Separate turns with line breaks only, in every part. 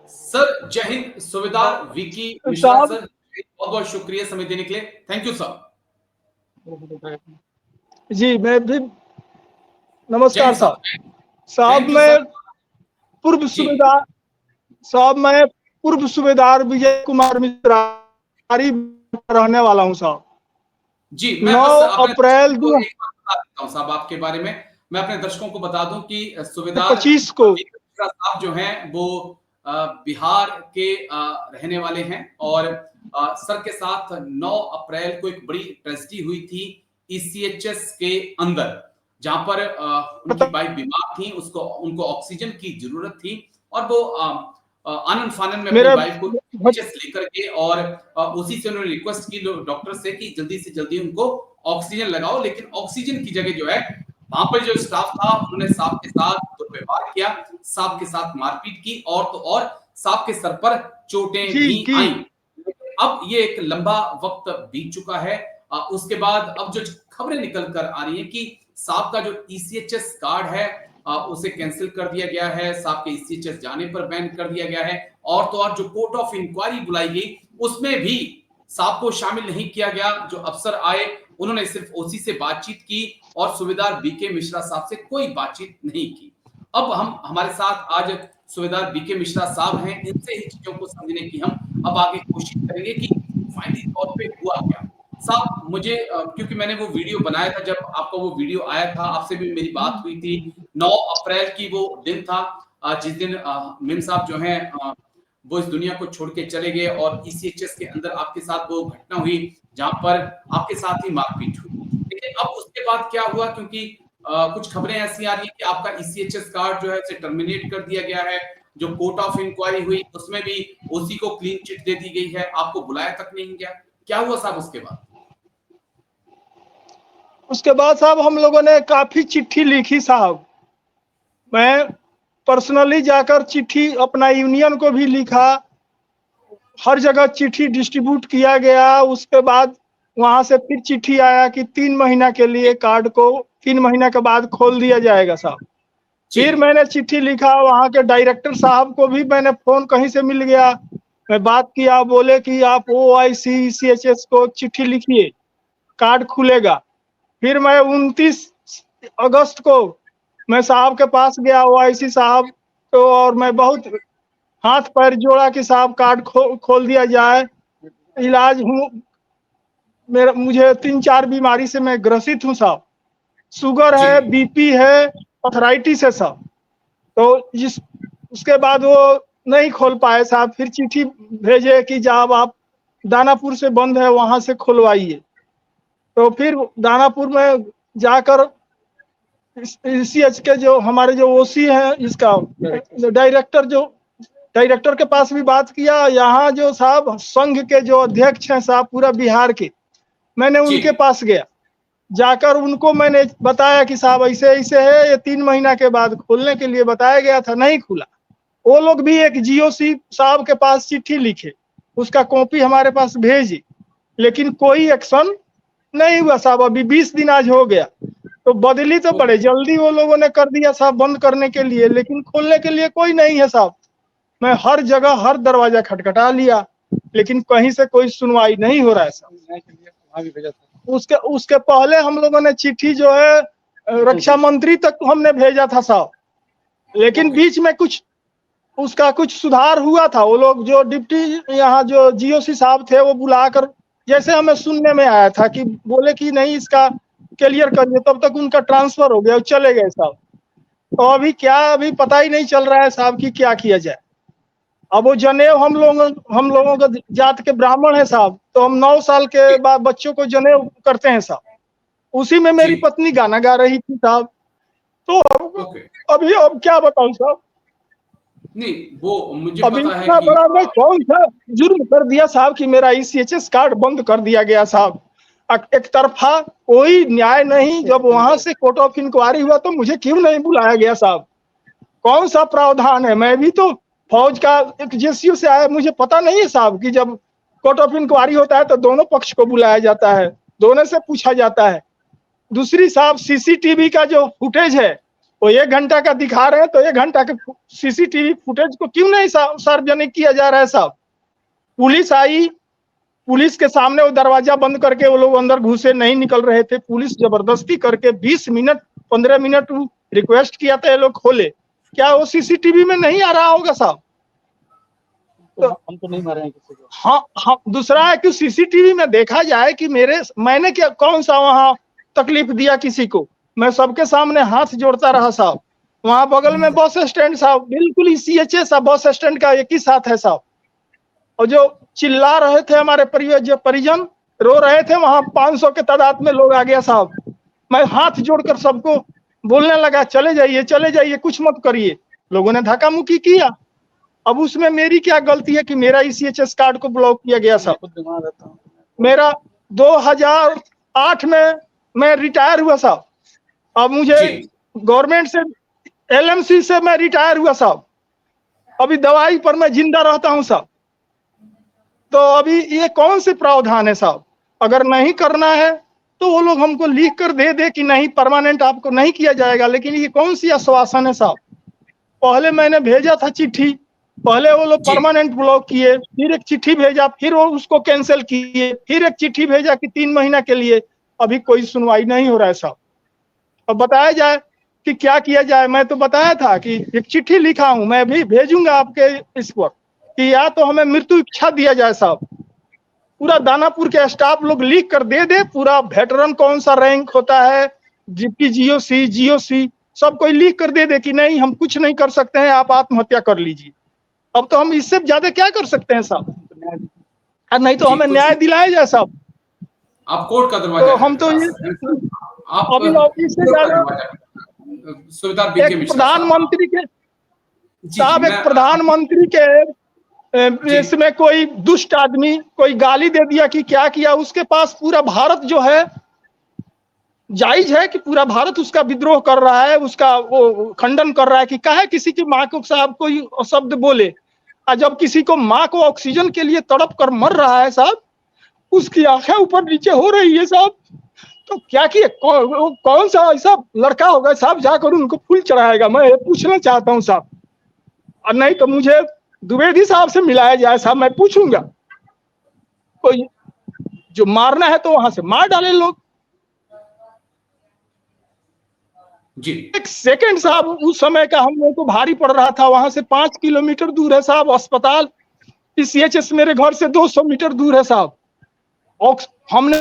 Sir जय हिंद। सूबेदार विकी मिश्रा
साहब
सर, बहुत बहुत शुक्रिया समय देने के लिए। Thank you sir.
जी, मैं भी
जय
नमस्कार
हिंद
साहब।
सर।
साहब
थैंक यू
मैं
सर।
पूर्व
जी
सूबेदार साहब मैं पूर्व सूबेदार विजय कुमार मिश्रा रहने वाला हूं साहब।
जी, मैं
9
बस अपने
अप्रैल
दर्शकों को एक बात बता देता हूँ साहब आपके बारे में। मैं अपने दर्शकों को बता दूं कि सूबेदार
2025 को
विकी मिश्रा साहब जो हैं वो बिहार के रहने वाले हैं और सर के साथ 9 अप्रैल को एक बड़ी ट्रेजेडी हुई थी ईसीएचएस के अंदर, जहां पर उनकी वाइफ बीमार थी, उसको उनको ऑक्सीजन की जरूरत थी और वो आनंद फानन में अपनी
मेरे
वाइफ को ईसीएचएस लेकर के और उसी से उन्होंने रिक्वेस्ट की डॉक्टर से कि जल्दी से जल्दी उनको ऑक्सीजन लगाओ, लेकिन ऑक्सीजन की जगह जो है वहां पर जो स्टाफ था उन्होंने साहब के साथ दुर्व्यवहार किया, साहब के साथ मारपीट की और तो और साहब के सर पर चोटें
जी
भी
की
आई। अब ये एक लंबा वक्त बीत चुका है। उसके बाद अब जो खबरें निकल कर आ रही हैं कि साहब का जो ईसीएचएस कार्ड है उसे कैंसिल कर दिया गया है, साहब के ईसीएचएस जाने पर बैन कर दिया गया है और तो और जो कोर्ट ऑफ इंक्वायरी बुलाई गई उसमें भी साहब को शामिल नहीं किया गया। जो अफसर आए उन्होंने सिर्फ ओसी से बातचीत की और सूबेदार बीके मिश्रा साहब से कोई बातचीत नहीं की। अब हम हमारे साथ आज सूबेदार बीके मिश्रा साहब हैं, इनसे ही चीजों को समझने की हम अब आगे कोशिश करेंगे कि फाइनली तौर पे हुआ क्या। साहब मुझे क्योंकि मैंने वो वीडियो बनाया था, जब आपका वो वीडियो आया था, आपसे भी मेरी बात हुई थी। 9 अप्रैल की वो दिन था जिस दिन मिम साहब जो हैं वो इस दुनिया को छोड़ के चले गए और ईसीएचएस के अंदर आपके साथ वो घटना हुई जहां पर आपके साथ ही मारपीट हुई। लेकिन अब उसके बाद क्या हुआ, क्योंकि कुछ खबरें ऐसी आ रही है कि आपका ईसीएचएस कार्ड जो है उसे टर्मिनेट कर दिया गया है। जो कोर्ट ऑफ इंक्वायरी हुई उसमें भी ओसी को क्लीन चिट दे दी गई है, आपको बुलाया तक नहीं गया। क्या हुआ साहब उसके बाद?
उसके बाद साहब हम लोगों ने काफी चिट्ठी लिखी साहब। मैं पर्सनली जाकर चिट्ठी अपना यूनियन को भी लिखा, हर जगह चिट्ठी डिस्ट्रीब्यूट किया गया। उसके बाद वहां से फिर चिट्ठी आया कि 3 महीना के लिए कार्ड को 3 महीना के बाद खोल दिया जाएगा साहब।
जी
फिर मैंने चिट्ठी लिखा, वहाँ के डायरेक्टर साहब को भी मैंने फोन कहीं से मिल गया, मैं बात किया, बोले कि आप OIC CHS को चिट्ठी लिखिए, कार्ड खुलेगा। फिर मैं 29 अगस्त को मैं साहब के पास गया, OIC साहब तो, और मैं बहुत हाथ पैर जोड़ा कि साहब कार्ड खोल दिया जाए। इलाज हूँ, मेरा मुझे 3-4 बीमारी से मैं ग्रसित हूँ साहब, शुगर
जी
है, BP है, अर्थराइटिस है साहब। तो जिस उसके बाद वो नहीं खोल पाए साहब। फिर चिट्ठी भेजे कि जब आप दानापुर से बंद है वहां से खुलवाइए। तो फिर दानापुर में जाकर CH के जो हमारे जो OC है, इसका डायरेक्टर के पास भी बात किया। यहाँ जो साहब संघ के जो अध्यक्ष हैं साहब पूरा बिहार के, मैंने
जी
उनके पास गया, जाकर उनको मैंने बताया कि साहब ऐसे ऐसे है, ये 3 महीना के बाद खोलने के लिए बताया गया था, नहीं खुला। वो लोग भी एक GOC साहब के पास चिट्ठी लिखे, उसका कॉपी हमारे पास भेजी, लेकिन कोई एक्शन नहीं हुआ साहब। अभी 20 दिन आज हो गया। तो बदली तो बड़े जल्दी वो लोगों ने कर दिया साहब बंद करने के लिए, लेकिन खोलने के लिए कोई नहीं है साहब। मैं हर जगह हर दरवाजा खटखटा लिया, लेकिन कहीं से कोई सुनवाई नहीं हो रहा है साहब। उसके उसके पहले हम लोगों ने चिट्ठी जो है रक्षा मंत्री तक हमने भेजा था साहब, लेकिन बीच में कुछ उसका कुछ सुधार हुआ था। वो लोग जो डिप्टी यहाँ जो GOC साहब थे वो बुलाकर, जैसे हमें सुनने में आया था कि बोले कि नहीं इसका क्लियर करिए, तब तक उनका ट्रांसफर हो गया, चले गए साहब। तो अभी क्या, अभी पता ही नहीं चल रहा है साहब कि क्या किया जाए। अब वो जनेऊ हम लोगों का जात के ब्राह्मण है साहब, तो हम 9 साल के बाद बच्चों को जनेऊ करते हैं साहब। उसी में मेरी
जी
पत्नी गाना गा रही थी साहब। तो
ओके।
अभी अब क्या बताऊं साहब।
नहीं, वो मुझे
अभी
पता है
इतना
कि
बड़ा मैं कौन सा जुर्म कर दिया साहब कि मेरा ECHS कार्ड बंद कर दिया गया साहब। एक तरफा कोई न्याय नहीं। जब वहां से कोर्ट ऑफ इंक्वायरी हुआ तो मुझे क्यों नहीं बुलाया गया साहब? कौन सा प्रावधान है? मैं भी तो फौज का एक JSU से आया, मुझे पता नहीं है साहब कि जब कोर्ट ऑफ इंक्वायरी होता है तो दोनों पक्ष को बुलाया जाता है, दोनों से पूछा जाता है। दूसरी साहब CCTV का जो फुटेज है वो 1 घंटा का दिखा रहे हैं, तो 1 घंटा के सीसीटीवी फुटेज को क्यों नहीं सार्वजनिक किया जा रहा है साहब? पुलिस आई, पुलिस के सामने वो दरवाजा बंद करके वो लोग अंदर घुसे, नहीं निकल रहे थे। पुलिस जबरदस्ती करके 20 मिनट 15 मिनट रिक्वेस्ट किया था ये लोग खोले। क्या वो सीसीटीवी में नहीं आ रहा होगा साहब?
तो हम तो नहीं मारे हैं किसी को।
हाँ, दूसरा है कि सीसीटीवी में देखा जाए कि मैंने क्या कौन सा वहां तकलीफ दिया किसी को? मैं सबके सामने हाथ जोड़ता रहा साहब। वहां बगल में बस स्टैंड साहब, बिल्कुल CHS बस स्टैंड का एक ही साथ है साहब। और जो चिल्ला रहे थे हमारे परिजन रो रहे थे, वहां 500 के तादाद में लोग आ गया साहब। मैं हाथ जोड़कर सबको बोलने लगा, चले जाइए, कुछ मत करिए। लोगों ने धक्का मुक्की किया। अब उसमें मेरी क्या गलती है कि मेरा CHS कार्ड को ब्लॉक किया गया साहब? मेरा 2008 में मैं रिटायर हुआ साहब। अब मुझे गवर्नमेंट से LMC से मैं रिटायर हुआ साहब। अभी दवाई पर मैं जिंदा रहता हूं साहब। तो अभी ये कौन से प्रावधान है साहब? अगर नहीं करना है तो वो लोग हमको लिख कर दे कि नहीं, परमानेंट आपको नहीं किया जाएगा। लेकिन ये कौन सी आश्वासन है साहब? पहले मैंने भेजा था चिट्ठी, पहले वो लोग परमानेंट ब्लॉक किए, फिर एक चिट्ठी भेजा, फिर वो उसको कैंसिल किए, फिर एक चिट्ठी भेजा कि 3 महीना के लिए। अभी कोई सुनवाई नहीं हो रहा है साहब। अब बताया जाए कि क्या किया जाए। मैं तो बताया था कि एक चिट्ठी लिखा हूं, मैं भी भेजूंगा आपके इस पर कि या तो हमें मृत्यु इच्छा दिया जाए साहब। पूरा दानापुर के स्टाफ लोग लिख कर दे, पूरा वेटरन कौन सा रैंक होता है, GP GOC सब कोई लिख कर दे कि नहीं, हम कुछ नहीं कर सकते हैं, आप आत्महत्या कर लीजिए। अब तो हम इससे ज्यादा क्या कर सकते हैं साहब? नहीं तो हमें न्याय दिलाया जाए साहब।
आप कोर्ट का दरवाजा,
तो हम तो ये अभी ऑफिस से ज्यादा प्रधानमंत्री के साहब, एक प्रधानमंत्री के इसमें कोई दुष्ट आदमी कोई गाली दे दिया कि क्या किया। उसके पास पूरा भारत जो है, जायज है कि पूरा भारत उसका विद्रोह कर रहा है, उसका वो खंडन कर रहा है कि काहे किसी की माँ को साहब कोई शब्द बोले। और जब किसी को माँ को ऑक्सीजन के लिए तड़प कर मर रहा है साहब, उसकी आंखें ऊपर नीचे हो रही है साहब, तो क्या किए? कौन सा ऐसा लड़का होगा साहब जाकर उनको फूल चढ़ाएगा? मैं ये पूछना चाहता हूँ साहब। और नहीं तो मुझे द्विवेदी साहब से मिलाया जाए साहब, मैं पूछूंगा। कोई जो मारना है तो वहां से मार डाले लोग।
जी।
एक सेकंड साहब, उस समय का हम लोगों को भारी पड़ रहा था। वहां से 5 किलोमीटर दूर है साहब अस्पताल। CHS मेरे घर से 200 मीटर दूर है साहब। और हमने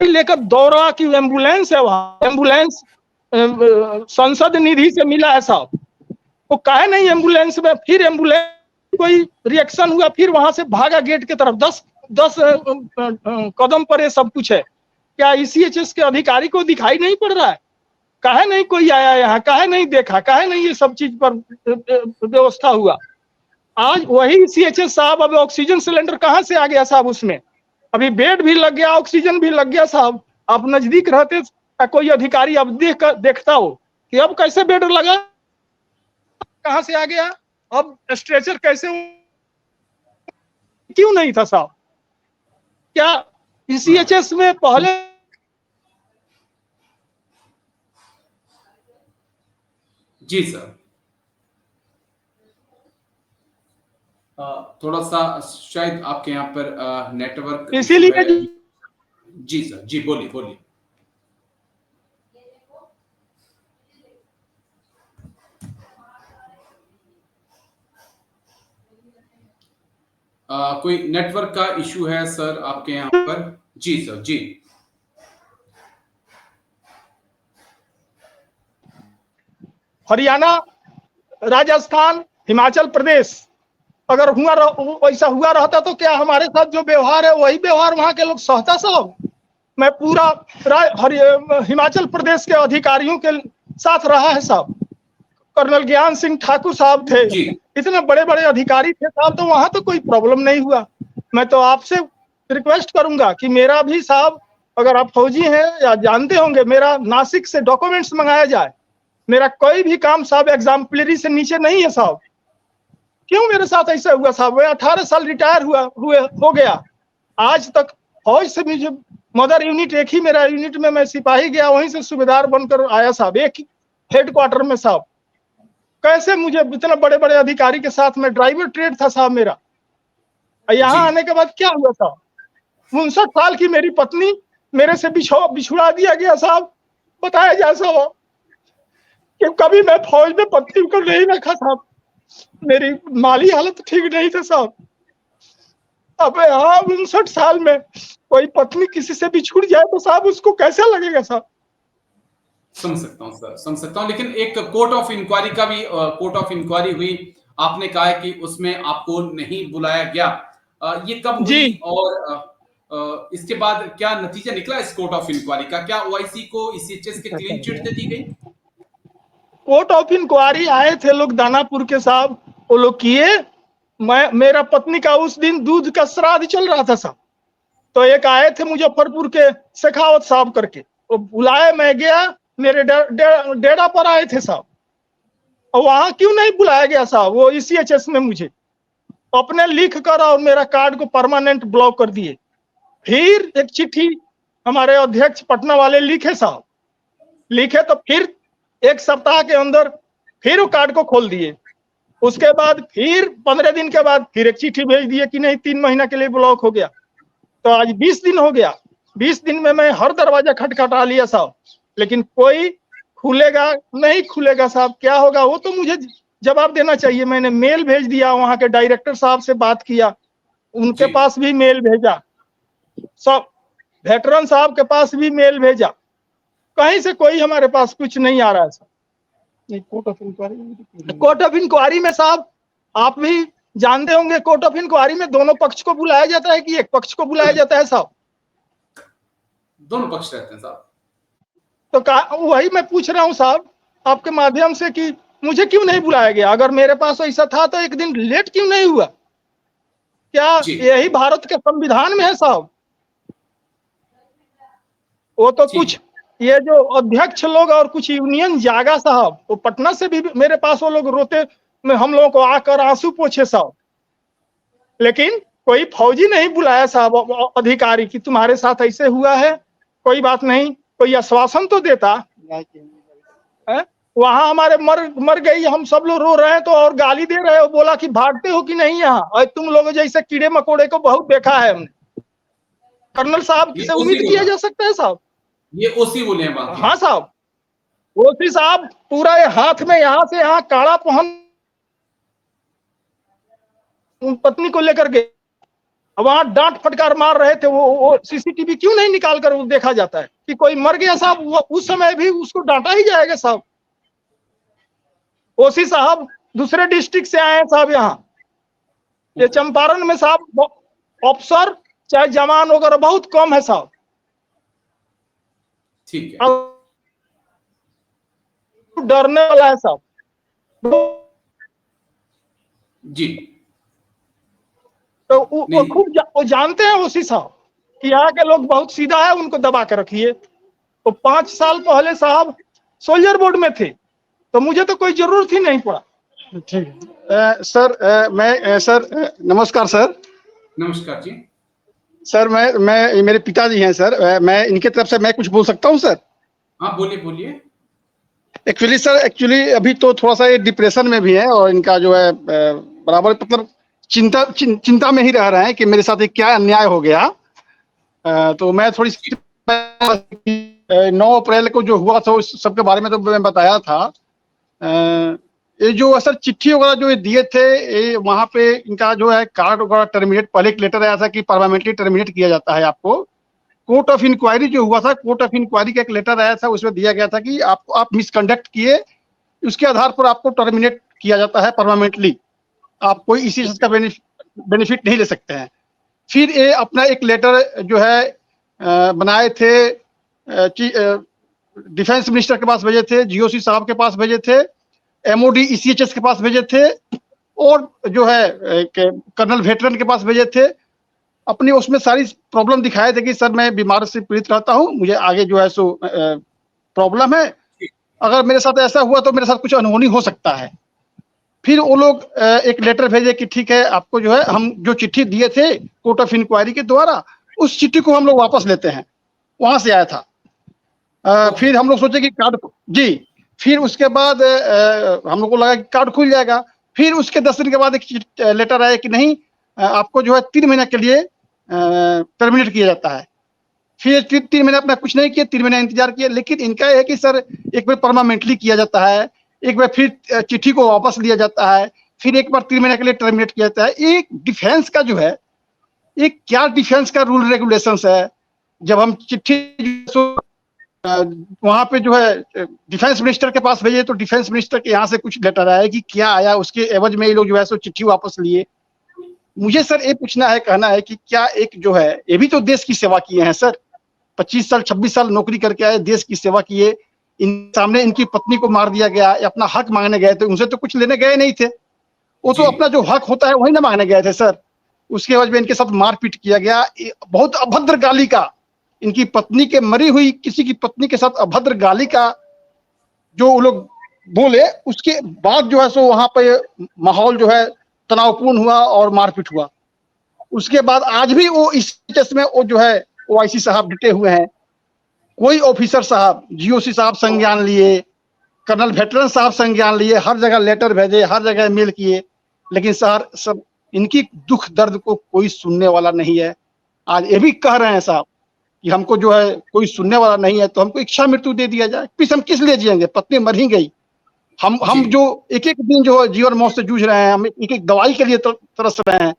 लेकर दौड़ा कि एम्बुलेंस है वहां, एम्बुलेंस संसद निधि से मिला है साहब। वो काहे नहीं एम्बुलेंस में? फिर एम्बुलेंस कोई रिएक्शन हुआ, फिर वहां से भागा गेट के तरफ। 10 कदम पर ये सब कुछ है। क्या CHS के अधिकारी को दिखाई नहीं पड़ रहा है? काहे नहीं कोई आया यहाँ? काहे नहीं देखा? काहे नहीं ये सब चीज पर व्यवस्था हुआ? आज वही CHS साहब, अब ऑक्सीजन सिलेंडर कहाँ से आ गया साहब? उसमें अभी बेड भी लग गया, ऑक्सीजन भी लग गया साहब। आप नजदीक रहते, कोई अधिकारी अब देखता हो कि अब कैसे बेड लगा, कहां से आ गया, अब स्ट्रेचर कैसे, क्यों नहीं था साहब? क्या CHS में पहले
जी सर, थोड़ा सा शायद आपके यहाँ पर नेटवर्क
इसीलिए
जी सर, जी बोलिए। कोई नेटवर्क का इशू है सर आपके यहाँ पर? जी सर, जी।
हरियाणा, राजस्थान, हिमाचल प्रदेश अगर वैसा हुआ रहता तो क्या हमारे साथ जो व्यवहार है वही व्यवहार वहां के लोग सहता साहब? मैं पूरा हिमाचल प्रदेश के अधिकारियों के साथ रहा है साहब। कर्नल ज्ञान सिंह ठाकुर साहब थे, इतने बड़े बड़े अधिकारी थे साहब, तो वहां तो कोई प्रॉब्लम नहीं हुआ। मैं तो आपसे रिक्वेस्ट करूंगा कि मेरा भी साहब, अगर आप फौजी हैं या जानते होंगे, मेरा नासिक से डॉक्यूमेंट्स मंगाया जाए। मेरा कोई भी काम साहब एग्जाम्पलरी से नीचे नहीं है साहब। क्यों मेरे साथ ऐसा हुआ साहब? मैं 18 साल रिटायर हो गया, आज तक फौज से मदर यूनिट एक ही मेरा यूनिट में मैं सिपाही गया, वहीं से सूबेदार बनकर आया साहब। एक हेडक्वार्टर में साहब। कैसे मुझे इतने बड़े बड़े अधिकारी के साथ में ड्राइवर ट्रेड था साहब मेरा। यहाँ आने के बाद क्या हुआ साहब, 59 साल की मेरी पत्नी मेरे से बिछुड़ा दिया गया साहब। बताया जाए साहब कि कभी मैं फौज में पत्नी को नहीं रखा साहब, मेरी माली हालत ठीक नहीं था साहब। अब यहाँ 59 साल में कोई पत्नी किसी से भी छूट जाए तो साहब उसको कैसा लगेगा साहब।
समझ सकता हूँ सर, समझ सकता हूँ। लेकिन एक कोर्ट ऑफ इंक्वायरी का भी कोर्ट ऑफ इंक्वायरी हुई, आपने कहा है कि उसमें आपको नहीं बुलाया गया। ये कब हुई और इसके बाद क्या नतीजा निकला इस कोर्ट ऑफ इंक्वायरी का? क्या ओआईसी को ईसीएचएस के क्लीन चिट दे दी गई?
कोर्ट ऑफ इंक्वायरी आए थे लोग दानापुर के साहब, वो लोग किए। मेरा पत्नी का उस दिन दूध का श्राद्ध चल रहा था साहब, तो एक आए थे मुजफ्फरपुर के शेखावत साहब करके, वो बुलाए, मैं गया, मेरे डेरा पर आए थे साहब। और वहां क्यों नहीं बुलाया गया साहब, वो ईसीएचएस में मुझे अपने लिख कर और मेरा कार्ड को परमानेंट ब्लॉक कर दिए। फिर एक चिट्ठी हमारे अध्यक्ष पटना वाले लिखे साहब, लिखे तो फिर एक सप्ताह के अंदर फिर वो कार्ड को खोल दिए। उसके बाद फिर 15 दिन के बाद फिर एक चिट्ठी भेज दिए कि नहीं 3 महीना के लिए ब्लॉक हो गया। तो आज 20 दिन हो गया। 20 दिन में मैं हर दरवाजा खटखटा लिया साहब, लेकिन कोई खुलेगा नहीं खुलेगा साहब। क्या होगा वो तो मुझे जवाब देना चाहिए। मैंने मेल भेज दिया, वहां के डायरेक्टर साहब से बात किया, उनके पास भी मेल भेजा, सब वेटरन साहब के पास भी मेल भेजा, कहीं से कोई हमारे पास कुछ नहीं आ रहा है साहब। कोर्ट ऑफ इंक्वायरी में साहब आप भी जानते होंगे, कोर्ट ऑफ इंक्वायरी में दोनों पक्ष को बुलाया जाता है कि एक पक्ष को बुलाया जाता है साहब?
दोनों पक्ष रहते हैं साहब।
तो वही मैं पूछ रहा हूँ साहब आपके माध्यम से कि मुझे क्यों नहीं बुलाया गया? अगर मेरे पास ऐसा था तो एक दिन लेट क्यों नहीं हुआ? क्या यही भारत के संविधान में है साहब? वो तो कुछ ये जो अध्यक्ष लोग और कुछ यूनियन जागा साहब, वो पटना से भी मेरे पास वो लोग रोते में हम लोगों को आकर आंसू पोछे साहब, लेकिन कोई फौजी नहीं बुलाया साहब अधिकारी कि तुम्हारे साथ ऐसे हुआ है, कोई बात नहीं, कोई आश्वासन तो देता है। वहां हमारे मर गई, हम सब लोग रो रहे हैं तो और गाली दे रहे हो, बोला कि भागते हो कि नहीं यहाँ, और तुम लोग जैसे कीड़े मकोड़े को बहुत देखा है हमने। कर्नल साहब से उम्मीद किया जा सकता है साहब?
ये ओसी बोले हैं बात।
हाँ साहब, ओसी साहब पूरा हाथ में यहाँ से यहाँ काड़ा पहन पत्नी को लेकर गए, वहां डांट फटकार मार रहे थे। वो सीसीटीवी क्यों नहीं निकाल कर वो देखा जाता है कि कोई मर गया साहब? उस समय भी उसको डांटा ही जाएगा साहब। ओसी साहब दूसरे डिस्ट्रिक्ट से आए हैं साहब यहाँ, ये चंपारण में साहब अफसर चाहे जवान वगैरह बहुत कम है साहब।
ठीक है,
डरने वाला है साहब
जी।
तो वो खूब वो जानते हैं ओसी साहब कि यहाँ के लोग बहुत सीधा है, उनको दबा के रखिए। तो 5 साल पहले साहब सोल्जर बोर्ड में थे तो मुझे तो कोई जरूरत ही नहीं पड़ा।
ठीक है सर, मैं सर नमस्कार सर।
नमस्कार जी।
सर मैं मेरे पिताजी हैं सर, मैं इनके तरफ से मैं कुछ बोल सकता हूं सर?
हाँ बोलिए बोलिए।
एक्चुअली अभी तो थोड़ा सा ये डिप्रेशन में भी है और इनका जो है बराबर मतलब चिंता में ही रह रहे हैं कि मेरे साथ क्या अन्याय हो गया। तो मैं थोड़ी 9 अप्रैल को जो हुआ था उस सबके बारे में तो मैं बताया था। ये जो सर चिट्ठी वगैरह जो दिए थे, वहां पे इनका जो है कार्ड वगैरह टर्मिनेट, पहले एक लेटर आया था कि परमानेंटली टर्मिनेट किया जाता है आपको। कोर्ट ऑफ इंक्वायरी जो हुआ था, कोर्ट ऑफ इंक्वायरी का एक लेटर आया था, उसमें दिया गया था कि आप मिसकंडक्ट किए, उसके आधार पर आपको टर्मिनेट किया जाता है परमानेंटली, आप कोई इसी चीज का बेनिफिट नहीं ले सकते हैं। फिर ये अपना एक लेटर जो है बनाए थे, डिफेंस मिनिस्टर के पास भेजे थे, जीओसी साहब के पास भेजे थे, एमओडी ईसीएचएस के पास भेजे थे, और जो है कर्नल वेटरन के पास भेजे थे। अपनी उसमें सारी प्रॉब्लम दिखाए थे कि सर मैं बीमार से पीड़ित रहता हूँ, मुझे आगे जो है सो प्रॉब्लम है, अगर मेरे साथ ऐसा हुआ तो मेरे साथ कुछ अनहोनी हो सकता है। फिर वो लोग एक लेटर भेजे कि ठीक है, आपको जो है हम जो चिट्ठी दिए थे कोर्ट ऑफ इंक्वायरी के द्वारा, उस चिट्ठी को हम लोग वापस लेते हैं। वहां से आया था। फिर हम लोग सोचे कि कार्ड जी, फिर उसके बाद हम लोग को लगा कि कार्ड खुल जाएगा। फिर उसके 10 दिन के बाद एक लेटर आया कि नहीं, आपको जो है 3 महीने के लिए टर्मिनेट किया जाता है। फिर 3 महीने अपना कुछ नहीं किया, 3 महीने इंतजार किया। लेकिन इनका है कि सर एक बार परमानेंटली किया जाता है, एक बार फिर चिट्ठी को वापस लिया जाता है, फिर एक बार 3 महीने के लिए टर्मिनेट किया जाता है। एक डिफेंस का जो है, एक क्या डिफेंस का रूल रेगुलेशंस है। जब हम चिट्ठी वहां पे जो है डिफेंस मिनिस्टर के पास भेजे तो डिफेंस मिनिस्टर के यहाँ से कुछ लेटर आया कि क्या आया, उसके एवज में ये लोग जो है सो चिट्ठी वापस लिए। मुझे सर ये पूछना है, कहना है कि क्या एक जो है, ये भी तो देश की सेवा किए हैं सर, 25 साल 26 साल नौकरी करके आए, देश की सेवा किए। इन सामने इनकी पत्नी को मार दिया गया, अपना हक मांगने गए थे, उनसे तो कुछ लेने गए नहीं थे, वो तो अपना जो हक होता है वही ना मांगने गए थे सर। उसके एवज में इनके साथ मारपीट किया गया, बहुत अभद्र गाली का, इनकी पत्नी के मरी हुई किसी की पत्नी के साथ अभद्र गाली का जो वो लोग बोले, उसके बाद जो है सो वहां पे माहौल जो है तनावपूर्ण हुआ और मारपीट हुआ। उसके बाद आज भी वो इस केस में वो जो है ओआईसी साहब डटे हुए हैं। कोई ऑफिसर साहब, जीओसी साहब संज्ञान लिए, कर्नल वेटरन साहब संज्ञान लिए, हर जगह लेटर भेजे, हर जगह मेल किए, लेकिन सर सब इनकी दुख दर्द को कोई सुनने वाला नहीं है। आज ये भी कह रहे हैं साहब कि हमको जो है कोई सुनने वाला नहीं है तो हमको इच्छा मृत्यु दे दिया जाए। फिर हम किस लिए जिएंगे, पत्नी मर ही गई। हम जो एक एक दिन जो है जीवन मौत से जूझ रहे हैं, हम एक एक दवाई के लिए तरस रहे हैं,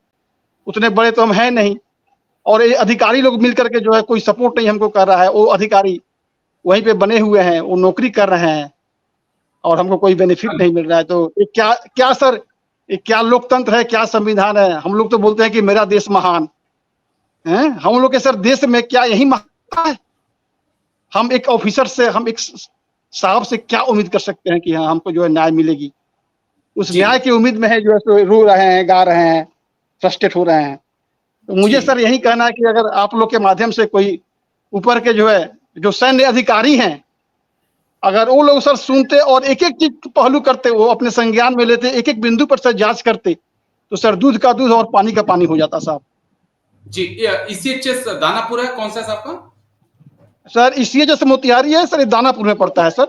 उतने बड़े तो हम हैं नहीं। और ये अधिकारी लोग मिलकर के जो है कोई सपोर्ट नहीं हमको कर रहा है। वो अधिकारी वहीं पे बने हुए हैं, वो नौकरी कर रहे हैं और हमको कोई बेनिफिट नहीं मिल रहा है। तो ये क्या क्या सर, ये क्या लोकतंत्र है, क्या संविधान है? हम लोग तो बोलते हैं कि मेरा देश महान है, हम लोग के सर देश में क्या यही महान है? हम एक ऑफिसर से, हम एक साहब से क्या उम्मीद कर सकते हैं कि हाँ हमको जो है न्याय मिलेगी? उस न्याय की उम्मीद में है जो है सो रो रहे हैं, गा रहे हैं, फ्रस्ट्रेट हो रहे हैं। तो मुझे सर यही कहना है कि अगर आप लोग के माध्यम से कोई ऊपर के जो है जो सैन्य अधिकारी हैं, अगर वो लोग सर सुनते और एक एक चीज पहलू करते, वो अपने संज्ञान में लेते, एक एक बिंदु पर सर जांच करते, तो सर दूध का दूध और पानी का पानी हो जाता साहब।
जी, ईसीएचएस दानापुर है, कौन सा है आपका?
सर ईसीएचएस मोतिहारी है सर, ये दानापुर में पड़ता है सर।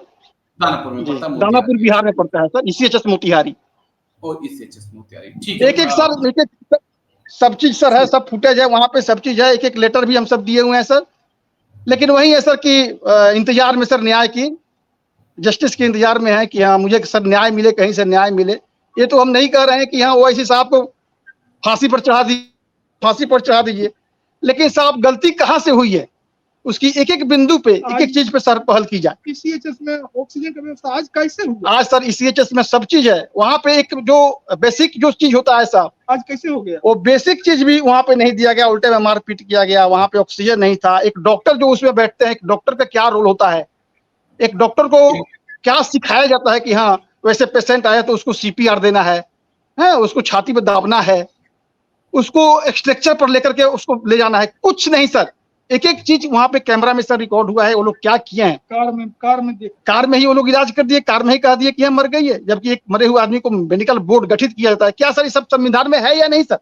दानापुर में पड़ता है,
दानापुर बिहार में पड़ता है सर, ईसीएचएस मोतिहारी।
और ईसीएचएस मोतिहारी, ठीक है।
एक एक सर, एक एक सब चीज सर है, सब फुटेज है वहां पे, सब चीज है, एक एक लेटर भी हम सब दिए हुए हैं सर। लेकिन वही है सर कि इंतजार में सर, न्याय की, जस्टिस के इंतजार में है कि हाँ मुझे सर न्याय मिले, कहीं से न्याय मिले। ये तो हम नहीं कह रहे हैं कि हाँ ओआईसी साहब को फांसी पर चढ़ा दीजिए, लेकिन साहब गलती कहाँ से हुई है उसकी एक एक बिंदु पे, एक एक चीज पे सर पहल की जाए।
ईसीएचएस में ऑक्सीजन का व्यवस्था आज कैसे हुआ?
आज सर ईसीएचएस में सब चीज है, वहां पे एक जो बेसिक जो चीज होता है साहब,
आज कैसे हो गया?
वो बेसिक चीज भी वहां पे नहीं दिया गया, उल्टे में मारपीट किया गया। वहां पे ऑक्सीजन नहीं था। एक डॉक्टर जो उसमें बैठते हैं, एक डॉक्टर का क्या रोल होता है, एक डॉक्टर को क्या सिखाया जाता है कि हाँ वैसे पेशेंट आया तो उसको सीपीआर देना है, उसको छाती पे दाबना है, उसको स्ट्रक्चर पर लेकर के उसको ले जाना है। कुछ नहीं सर, एक एक चीज वहां पे कैमरा में सर रिकॉर्ड हुआ है। वो लोग क्या किए हैं, कार में ही वो लोग इलाज कर दिए, कार में ही कह दिए कि हम मर गई है, जबकि एक मरे हुए आदमी को मेडिकल बोर्ड गठित किया जाता है। क्या सर ये सब संविधान में है या नहीं सर?